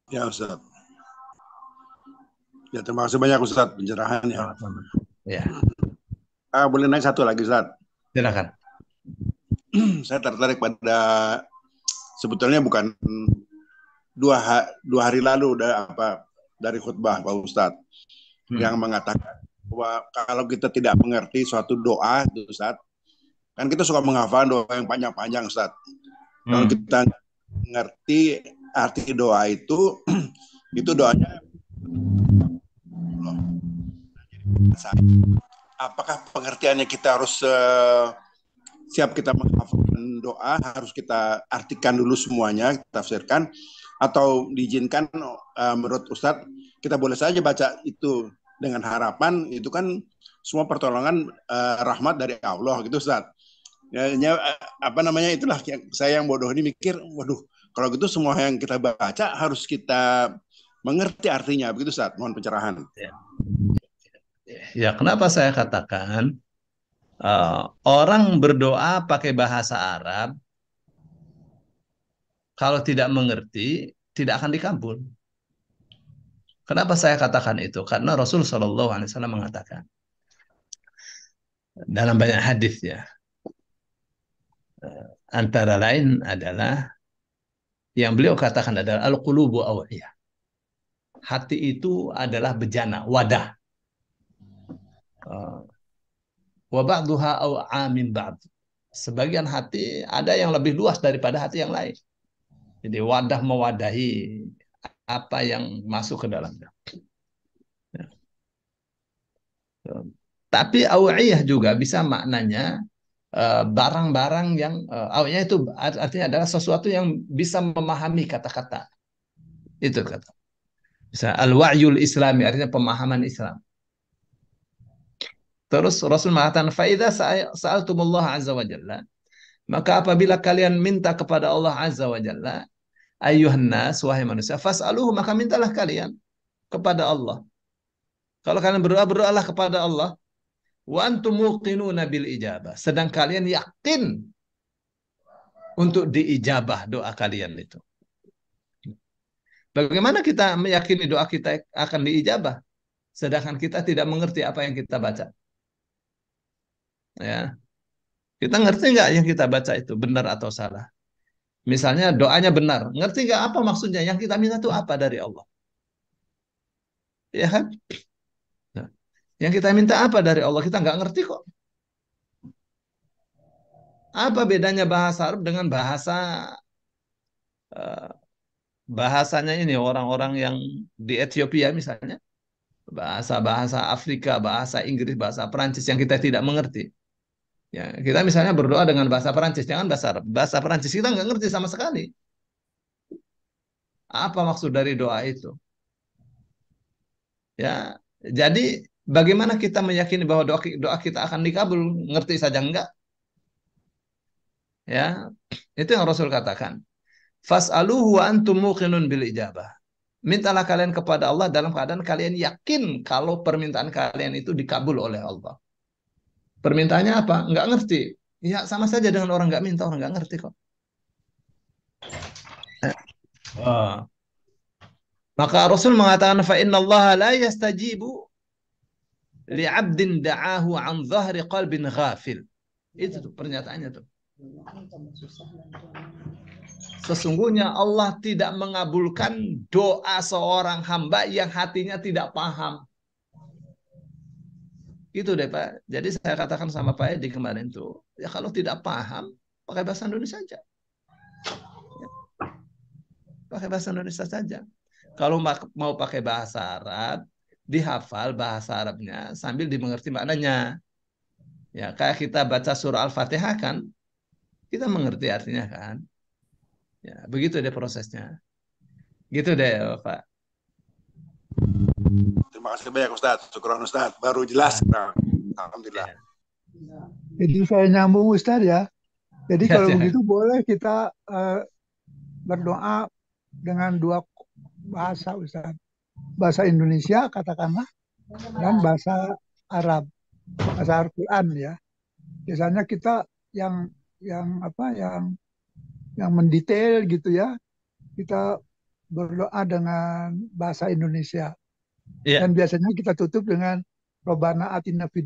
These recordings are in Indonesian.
Ya Ustaz. Ya terima kasih banyak Ustaz pencerahannya. Sama-sama. Ya, Boleh nanya satu lagi Ustaz. silakan. Saya tertarik pada sebetulnya bukan dua hari lalu dari khutbah Pak Ustadz yang Hmm. mengatakan bahwa kalau kita tidak mengerti suatu doa itu Ustadz, kan kita suka menghafal doa yang panjang-panjang Ustadz. Kalau Hmm. kita mengerti arti doa itu doanya apakah pengertiannya kita harus siap kita menghafalkan doa harus kita artikan dulu semuanya, tafsirkan atau diizinkan menurut Ustadz kita boleh saja baca itu dengan harapan itu kan semua pertolongan rahmat dari Allah gitu Ustadz. Ya, apa namanya itulah saya yang bodoh ini mikir, waduh kalau gitu semua yang kita baca harus kita mengerti artinya begitu Ustadz. Mohon pencerahan. Ya. Ya, kenapa saya katakan orang berdoa pakai bahasa Arab kalau tidak mengerti tidak akan dikabul. Kenapa saya katakan itu? Karena Rasul Shallallahu Alaihi Wasallam mengatakan dalam banyak hadis ya, antara lain adalah yang beliau katakan adalah al-qulubu awiyah. Hati itu adalah bejana, wadah. Uh, Wa ba'duha aw'a min ba'd. Sebagian hati ada yang lebih luas daripada hati yang lain. Jadi wadah mewadahi apa yang masuk ke dalamnya. Tapi awiyah juga bisa maknanya barang-barang yang awiyah itu artinya adalah sesuatu yang bisa memahami kata-kata. Itu kata. Bisa al-wa'yul islami artinya pemahaman Islam. Terus Rasul mengatakan faida sa'altumullah azza wa jalla, maka apabila kalian minta kepada Allah azza wa jalla, ayuhan nas wahai manusia, fas'aluhu maka mintalah kalian kepada Allah. Kalau kalian berdoa, berdoalah kepada Allah. Wa antum muqinuna bil ijabah. Sedang kalian yakin untuk diijabah doa kalian itu. Bagaimana kita meyakini doa kita akan diijabah sedangkan kita tidak mengerti apa yang kita baca? Ya, kita ngerti nggak yang kita baca itu benar atau salah? Misalnya doanya benar, ngerti nggak apa maksudnya? Yang kita minta itu apa dari Allah? Ya kan? Nah, yang kita minta apa dari Allah? Kita nggak ngerti kok. Apa bedanya bahasa Arab dengan eh, bahasanya ini orang-orang yang di Ethiopia misalnya? Bahasa-bahasa Afrika, bahasa Inggris, bahasa Perancis yang kita tidak mengerti. Ya, kita misalnya berdoa dengan bahasa Perancis, jangan bahasa Arab. Bahasa Perancis kita nggak ngerti sama sekali. Apa maksud dari doa itu? Ya, jadi bagaimana kita meyakini bahwa doa, doa kita akan dikabul? Ngerti saja enggak? Ya, itu yang Rasul katakan. Fas'aluhu wa antum muqinun bil ijabah. Mintalah kalian kepada Allah dalam keadaan kalian yakin kalau permintaan kalian itu dikabul oleh Allah. Permintaannya apa? Nggak ngerti. Ya sama saja dengan orang nggak minta, orang nggak ngerti kok. Oh. Maka Rasul mengatakan fa inna Allah la yastajibu li'abdin da'ahu an dhahri qalbin ghafil. Itu tuh pernyataannya tuh. Sesungguhnya Allah tidak mengabulkan doa seorang hamba yang hatinya tidak paham. Itu deh Pak. Jadi saya katakan sama Pak Edi kemarin tuh, ya kalau tidak paham, pakai bahasa Indonesia saja. Ya, pakai bahasa Indonesia saja. Kalau mau pakai bahasa Arab, dihafal bahasa Arabnya sambil dimengerti maknanya. Ya, kayak kita baca surah Al-Fatihah kan, kita mengerti artinya kan. Ya, begitu deh prosesnya. Gitu deh, Pak. Terima kasih banyak Ustadz. Syukur Ustadz. Baru jelas. Ya, Nah, Alhamdulillah. ya, Jadi saya nyambung Ustadz ya. Jadi ya, kalau ya. begitu boleh kita berdoa dengan dua bahasa Ustadz. Bahasa Indonesia katakanlah dan bahasa Arab, bahasa Al-Quran ya. Biasanya kita yang apa yang mendetail gitu ya. Kita berdoa dengan bahasa Indonesia. Iya, Dan biasanya kita tutup dengan Robbana atina di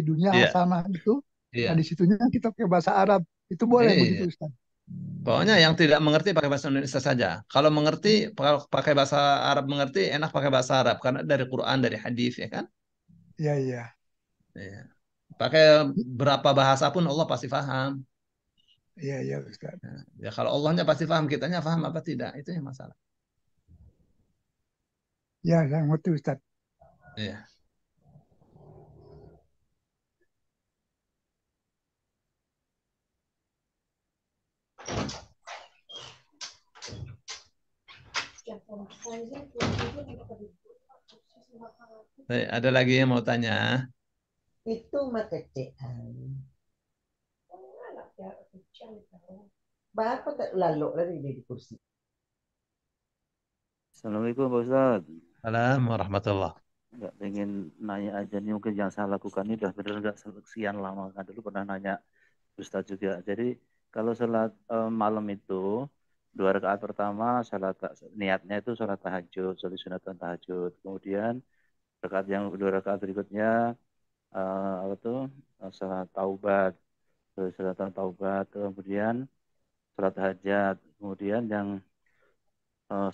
dunia iya, hasanah itu. Nah, iya. di situnya kita pakai bahasa Arab. Itu boleh Iya. begitu, Ustaz? Pokoknya yang tidak mengerti pakai bahasa Indonesia saja. Kalau mengerti pakai bahasa Arab mengerti enak pakai bahasa Arab karena dari Quran dari hadis ya kan. Iya, iya. Iya. Pakai berapa bahasa pun Allah pasti paham. Iya, iya, Ustaz. Ya kalau Allahnya pasti paham, kitanya paham apa tidak itu yang masalah. Ya, saya ngerti, Ustaz. Iya. Baik, ada lagi yang mau tanya? Itu mah kecean. Bapak tak lalu lagi di kursi. Assalamualaikum Pak Ustadz. Assalamualaikum warahmatullah. Nggak pengen nanya aja nih mungkin yang saya lakukan ini udah bener nggak sekian lama kan dulu pernah nanya Ustadz juga. Jadi kalau sholat malam itu 2 rakaat pertama sholat niatnya itu sholat tahajud, sholat sunatan tahajud. Kemudian rakaat yang 2 rakaat berikutnya apa tuh sholat taubat, sunatan taubat. Kemudian sholat hajat. Kemudian yang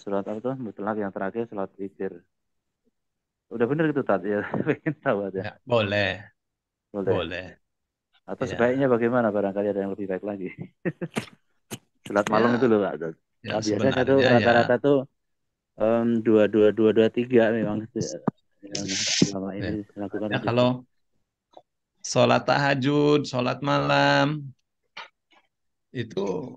sholat apa tuh mutlak yang terakhir sholat witir. Udah bener gitu Tat ya, pengen tahu aja. Ya, boleh, Boleh. boleh. Atau Ya, sebaiknya bagaimana barangkali ada yang lebih baik lagi. Sholat malam itu ya, loh Pak. ya Nah, biasanya tuh sebenarnya ya, rata-rata tuh dua dua dua dua tiga memang yang selama ini ya. dilakukan Ya, begitu. kalau sholat tahajud, sholat malam itu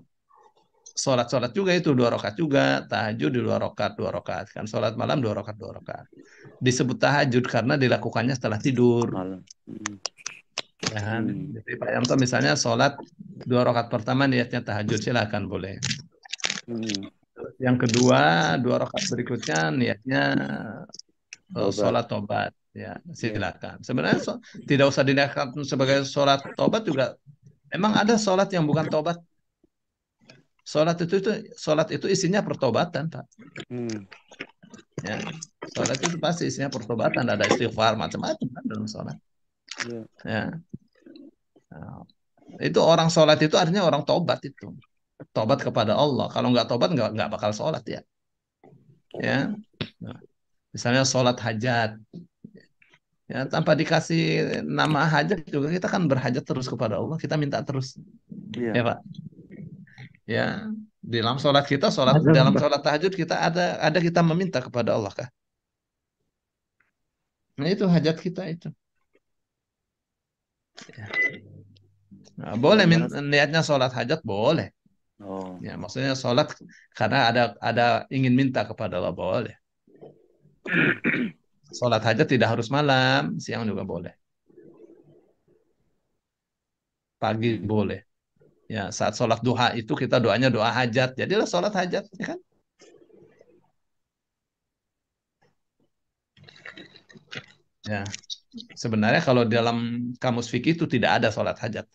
sholat juga itu 2 rakaat juga, tahajud di 2 rakaat 2 rakaat kan, sholat malam 2 rakaat 2 rakaat. Disebut tahajud karena dilakukannya setelah tidur, Malam. Hmm. ya kan? Hmm. Jadi Pak Yanto misalnya sholat 2 rakaat pertama niatnya tahajud silakan boleh. Hmm. Yang kedua 2 rakaat berikutnya niatnya Tobat. sholat tobat, ya Ya. silakan. Sebenarnya tidak usah diniatkan sebagai sholat tobat juga. Emang ada sholat yang bukan tobat? Sholat itu isinya pertobatan, Pak. Hmm. Ya, sholat itu pasti isinya pertobatan, ada istighfar macam-macam kan dalam sholat. Ya. Ya, nah, itu orang sholat itu artinya orang tobat itu, tobat kepada Allah. Kalau nggak tobat nggak bakal sholat ya. Ya, nah, misalnya sholat hajat, ya tanpa dikasih nama hajat juga kita kan berhajat terus kepada Allah, kita minta terus, ya Iya. Pak. Ya, di dalam sholat kita, Ada, dalam sholat tahajud kita ada kita meminta kepada Allah kah? Nah itu hajat kita itu. Ya. Nah, boleh Bagaimana? niatnya sholat hajat boleh. Oh. Ya, maksudnya sholat karena ada ingin minta kepada Allah boleh. Sholat hajat tidak harus malam, siang juga boleh. Pagi Hmm. boleh. Ya, saat sholat duha itu kita doanya doa hajat. Jadilah sholat hajat, ya kan? Ya, sebenarnya kalau dalam kamus fikih itu tidak ada sholat hajat.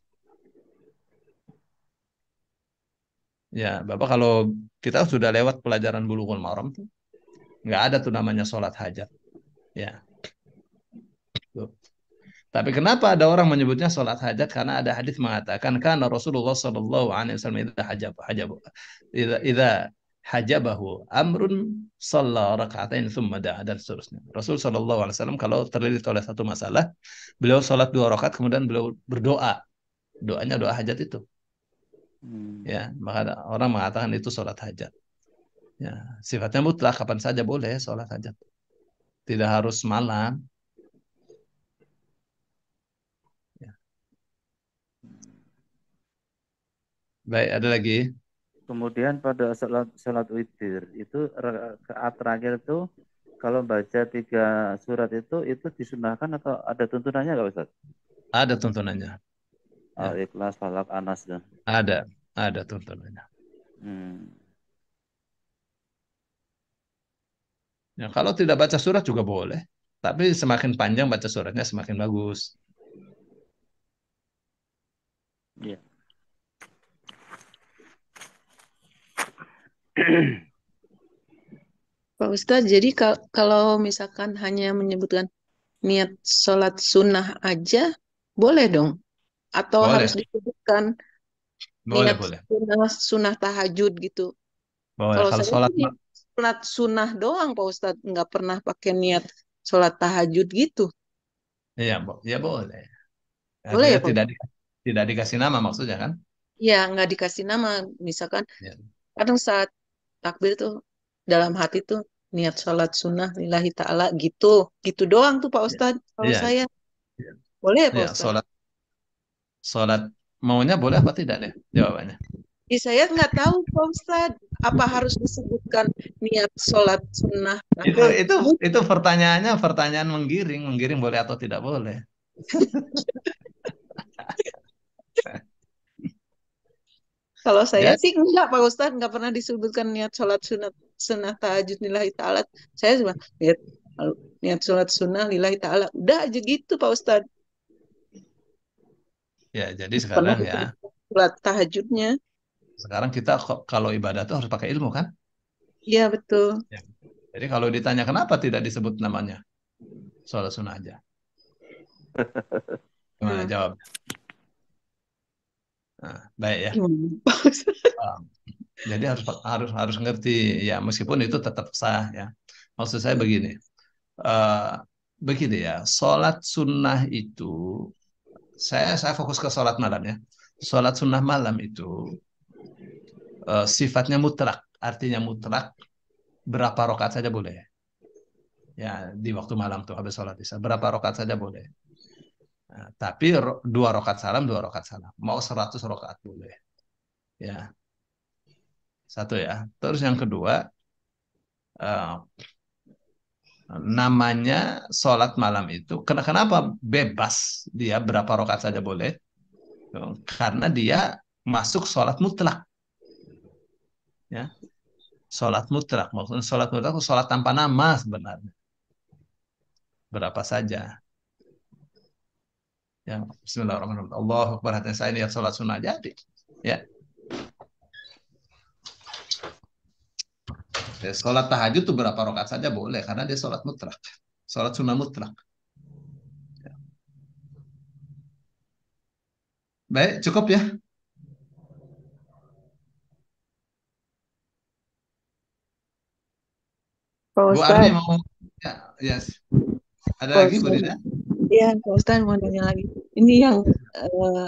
Ya, Bapak kalau kita sudah lewat pelajaran Bulughul Maram tuh, nggak ada tuh namanya sholat hajat. Ya, tuh. Tapi kenapa ada orang menyebutnya sholat hajat? Karena ada hadis mengatakan karena Rasulullah Shallallahu Alaihi Wasallam itu idza hajabahu amrun shalla rakaatain tsumma da'a dan seterusnya. Rasul Shallallahu Alaihi Wasallam kalau terlilit oleh satu masalah, beliau sholat 2 rakaat kemudian beliau berdoa. Doanya doa hajat itu. Hmm. Ya, maka orang mengatakan itu sholat hajat. Ya, sifatnya mutlak kapan saja boleh sholat hajat. Tidak harus malam. Ya. Baik, ada lagi. Kemudian pada salat witir itu rakaat terakhir itu kalau baca 3 surat itu disunahkan atau ada tuntunannya nggak Ustaz? Ada tuntunannya. Ya, Al-Ikhlas, Falak, Anas dan. ada tuntunannya. Hmm. Ya, kalau tidak baca surat juga boleh. Tapi semakin panjang baca suratnya semakin bagus. Iya. Pak Ustadz, jadi kalau misalkan hanya menyebutkan niat sholat sunnah aja, boleh dong? Atau harus Boleh, disebutkan boleh, niat boleh. sunnah tahajud gitu? Boleh. Kalau Kalau saya sholat, sih sholat sunnah doang, Pak Ustadz. Nggak pernah pakai niat sholat tahajud gitu. ya, ya boleh. Boleh Artinya ya, Pak tidak Ustadz? tidak dikasih nama maksudnya kan? Ya, nggak dikasih nama. Misalkan, Ya. kadang saat takbir tuh, dalam hati tuh, niat sholat sunnah lillahi ta'ala gitu. Gitu doang tuh, Pak Ya. Ustadz. Kalau Iya, saya, iya. boleh ya, Pak Ya, Ustadz? sholat maunya boleh apa tidak deh jawabannya. Saya nggak tahu, Pak Ustadz. Apa harus disebutkan niat sholat sunnah Itu itu tahajud? itu pertanyaannya pertanyaan menggiring, menggiring boleh atau tidak boleh. Kalau saya Ya, sih enggak, Pak Ustadz. Nggak pernah disebutkan niat sholat sunnah tahajud lillahi ta'ala. Saya cuma niat, niat sholat sunnah lillahi ta'ala. Udah aja gitu, Pak Ustadz. ya jadi Nggak pernah sekarang ya, disebutkan sholat tahajudnya. sekarang kita kalau ibadah tuh harus pakai ilmu kan? Iya, betul. Ya. Jadi kalau ditanya kenapa tidak disebut namanya, sholat sunnah aja. Gimana Hmm. jawab? Nah, baik ya. Gimana, Pak Ustadz? Um, Jadi harus harus harus ngerti ya meskipun itu tetap sah ya. Maksud saya begini, eh begini ya, sholat sunnah itu saya fokus ke sholat malam ya. Sholat sunnah malam itu sifatnya mutlak, artinya mutlak berapa rakaat saja boleh. Ya di waktu malam tuh habis sholat isya berapa rakaat saja boleh. Nah, tapi dua rakaat salam, dua rakaat salam. Mau 100 rakaat boleh. Ya satu ya. Terus yang kedua eh, namanya sholat malam itu kenapa bebas dia berapa rakaat saja boleh karena dia masuk sholat mutlak ya sholat mutlak maksudnya sholat mutlak itu sholat tanpa nama sebenarnya berapa saja ya Bismillahirrahmanirrahim Allahu Akbar hati saya niat sholat sunnah jadi ya. Ya sholat tahajud itu berapa rakaat saja boleh karena dia sholat mutlak sholat sunnah mutlak ya. Baik cukup ya Pak Bu Arni Ustadz, mau ya yes. Ada Pak lagi Bu Ustadz. Rina. Iya, Pak Ustadz mau nanya lagi. Ini yang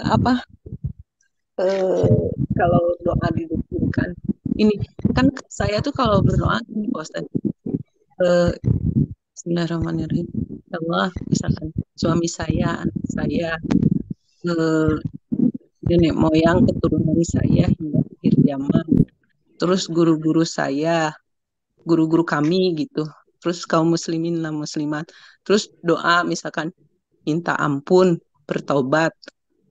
apa? Kalau doa didukungkan. Ini kan saya tuh kalau berdoa ini Pak Ustadz. Eh, Bismillahirrahmanirrahim. Ya Allah, misalkan suami saya, anak saya, eh, nenek moyang, keturunan saya hingga akhir zaman. Terus guru-guru saya, guru-guru kami gitu. Terus kaum muslimin dan muslimat. Terus doa misalkan minta ampun, bertobat,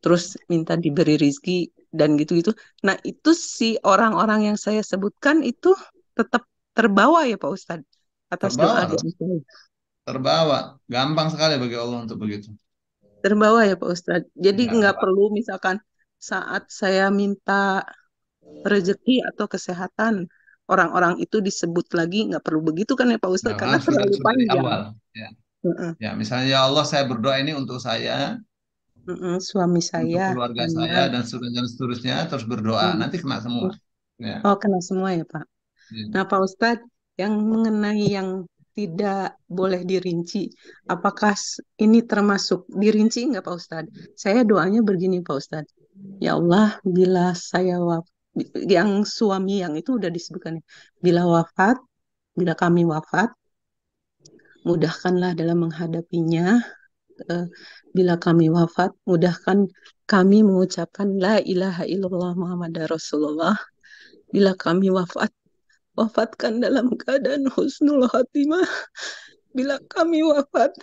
terus minta diberi rizki dan gitu-gitu. Nah, itu si orang-orang yang saya sebutkan itu tetap terbawa ya Pak Ustadz atas doa Terbawa doa saya. terbawa. Gampang sekali bagi Allah untuk begitu. Terbawa ya Pak Ustadz. Jadi Ya, nggak perlu misalkan saat saya minta rezeki atau kesehatan, orang-orang itu disebut lagi, nggak perlu begitu kan ya Pak nah, Ustadz, karena kan terlalu sudah dari panjang. awal. Ya. Heeh. Ya, misalnya ya Allah saya berdoa ini untuk saya, Heeh, suami untuk saya, keluarga saya anak. dan seterusnya terus berdoa. Heeh. Nanti kena semua. Ya. Oh, kena semua ya Pak. Nah, Ya. Pak Ustadz, yang mengenai yang tidak boleh dirinci, apakah ini termasuk dirinci nggak Pak Ustadz? Saya doanya begini Pak Ustadz. Ya Allah, bila saya yang suami yang itu udah disebutkan, ya. Bila wafat, bila kami wafat, mudahkanlah dalam menghadapinya. Eh, Bila kami wafat, mudahkan kami mengucapkan La ilaha illallah Muhammad Rasulullah. Bila kami wafat, wafatkan dalam keadaan husnul khotimah. Bila kami wafat,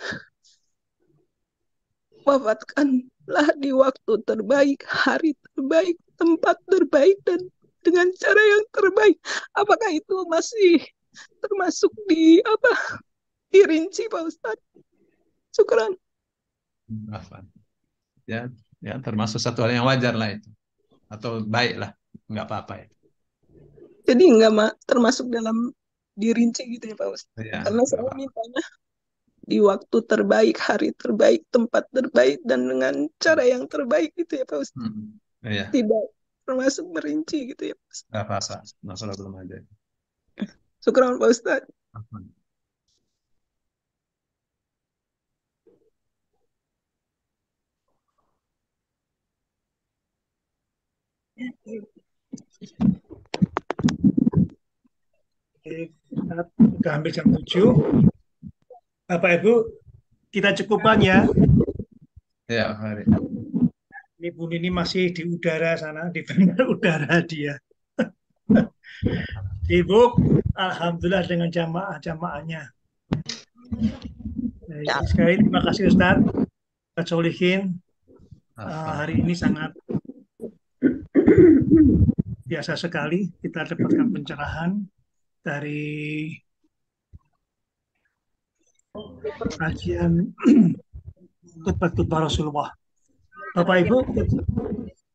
wafatkanlah di waktu terbaik, hari terbaik, tempat terbaik, dan dengan cara yang terbaik. Apakah itu masih termasuk di apa dirinci Pak Ustadz? Syukran. Afwan. Ya, ya termasuk satu hal yang wajar lah itu. Atau baik lah, nggak apa-apa ya. Jadi enggak termasuk dalam dirinci gitu ya Pak Ustadz. Ya, Karena saya mintanya di waktu terbaik, hari terbaik, tempat terbaik, dan dengan cara yang terbaik gitu ya Pak Ustadz. Iya, Tidak termasuk merinci gitu ya Pak Ustadz. nggak apa-apa. Masalah belum ada. Syukran Pak Ustadz. Sudah hampir jam 7. Bapak Ibu, kita cukupkan ya. Ya, hari. Ini Bu Nini masih di udara sana, di bandar udara dia. Sibuk, alhamdulillah dengan jamaah-jamaahnya. Sekali terima kasih Ustadz. Ustadz Solihin. Hari ini sangat biasa sekali kita dapatkan pencerahan dari kajian khutbah Rasulullah. Bapak Ibu,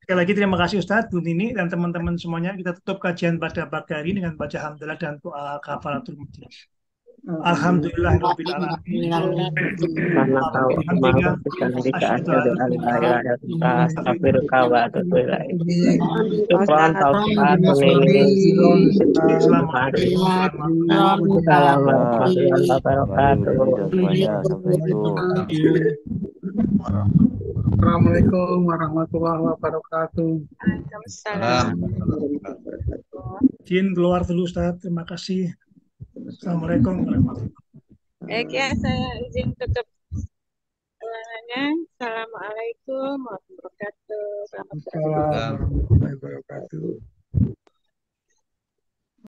sekali lagi terima kasih Ustadz, Bu Nini, dan teman-teman semuanya. Kita tutup kajian pada pagi hari dengan baca hamdalah dan doa kafaratul majelis. Alhamdulillahirabbil alamin. Assalamualaikum warahmatullahi wabarakatuh. Izin keluar dulu Ustaz, terima kasih. Assalamualaikum warahmatullahi wabarakatuh. Baik ya, saya izin tutup ruangannya. Assalamualaikum warahmatullahi wabarakatuh. Selamat Assalamualaikum warahmatullahi wabarakatuh.